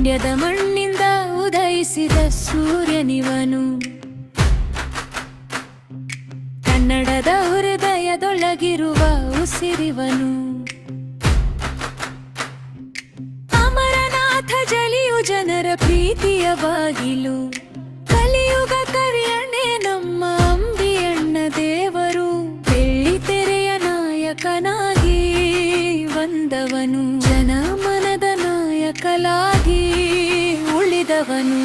ಮಂಡ್ಯದ ಮಣ್ಣಿಂದ ಉದಯಿಸಿದ ಸೂರ್ಯನಿವನು, ಕನ್ನಡದ ಹೃದಯದೊಳಗಿರುವ ಉಸಿರಿವನು. ಅಮರನಾಥ ಜಲಿಯು ಜನರ ಪ್ರೀತಿಯ ಬಾಗಿಲು, ಕಲಿಯುಗ ಕರಿಯಣ್ಣೆ ನಮ್ಮ ಅಂಬಿಯಣ್ಣ ದೇವರು. ಬೆಳ್ಳಿ ತೆರೆಯ ನಾಯಕನಾಗಿ ಬಂದವನು, ಜನಮನದ ನಾಯಕಲಾಗಿ ಉಳಿದವನು.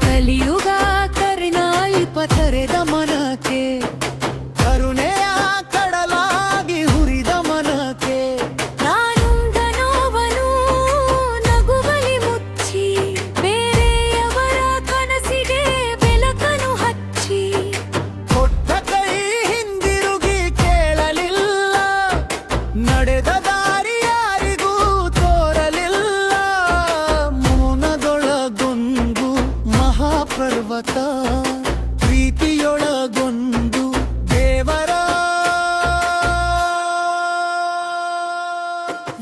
ಕಲಿಯುಗ ಕರುಣಾಯಿಪ ತೆರೆದ ಮನಕ್ಕೆ, ಕರುಣೆಯ ಕಡಲಾಗಿ ಹುರಿದ ಮನಕ್ಕೆ. ನಾನುಂಡ ನೋವನು ನಗುವಲಿ ಮುಚ್ಚಿ, ಬೇರೆಯವರ ಕನಸಿಗೆ ಬೆಳಕನು ಹಚ್ಚಿ. ಕೊಟ್ಟ ಕೈ ಹಿಂದಿರುಗಿ ಕೇಳಲಿಲ್ಲ, ನಡೆದ ದಾರಿ ಯಾರಿಗೂ ತೋರಲಿಲ್ಲ. ಮೌನದೊಳಗೊಂದು ಮಹಾಪರ್ವತ, ಪ್ರೀತಿಯೊಳಗೊಂದು ದೇವರ.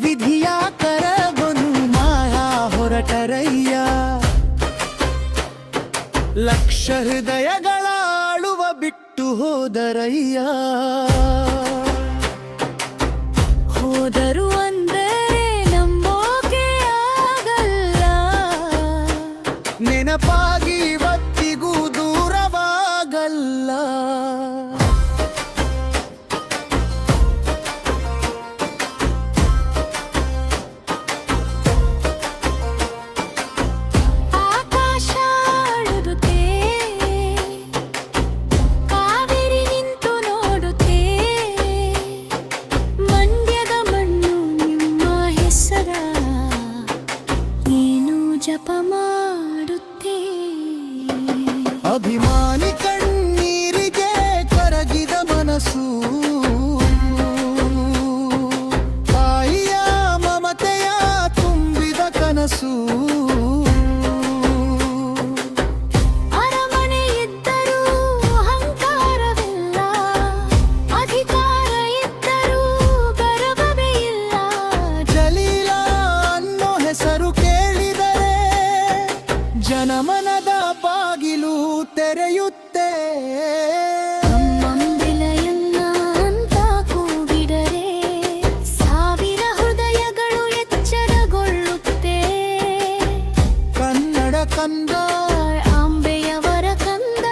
ವಿಧಿಯ ಕರಗೊಂದು ಮಾಯಾ ಹೊರಟರಯ್ಯ, ಲಕ್ಷ ಹೃದಯಗಳಾಳುವ ಬಿಟ್ಟು ಹೋದರಯ್ಯ. ಹೋದರು ಅಂದರೆ ನಂಬೋಕೆ ಆಗಲ್ಲ, ನೆನಪಾಗಿ ಇವತ್ತಿಗೂ ದೂರವಾಗಲ್ಲ. ಆಕಾಶ ಅಳುತ್ತೆ, ಕಾವೇರಿ ನಿಂತು ನೋಡುತ್ತೆ. ಮಂಡ್ಯದ ಮಣ್ಣು ನಿಮ್ಮ ಹೆಸರ ಏನು ಜಪ ಮಾಡುತ್ತೆ. ಅಭಿಮಾನಿ ಕಣ್ಣೀರಿಗೆ ಕರಗಿದ ಮನಸ್ಸು, ತಾಯಿಯ ಮಮತೆಯ ತುಂಬಿದ ಕನಸು. ಅರಮನೆ ಇದ್ದರೂ ಅಹಂಕಾರವಿಲ್ಲ, ಅಧಿಕಾರ ಇದ್ದರೂ ಗರ್ವವೇ ಇಲ್ಲ. ಜಲೀಲ ಅನ್ನೋ ಹೆಸರು ಕೇಳಿದರೆ ಜನಮನದ ಬಾಗಿಲು ತೆರೆಯುತ್ತೆ. ಅಮ್ಮಂಬಿಲಯನ್ನ ಅಂತ ಕೂಗಿದರೆ ಸಾವಿರ ಹೃದಯಗಳು ಎಚ್ಚರಗೊಳ್ಳುತ್ತೆ. ಕನ್ನಡ ಕಂದ, ಅಂಬೆಯವರ ಕಂದ,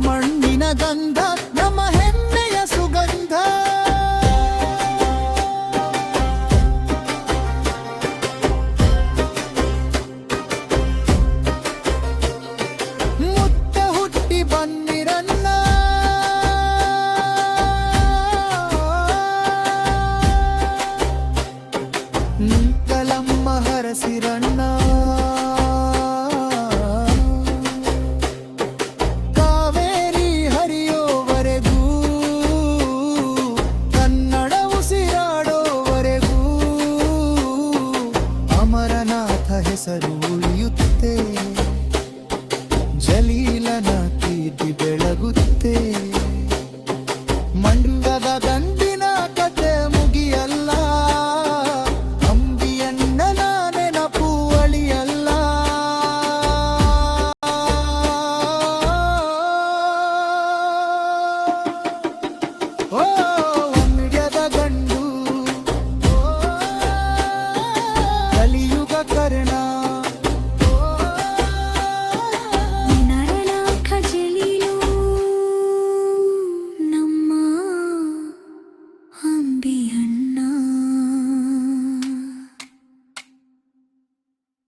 ಮಣ್ಣಿನ ಗಂಧ.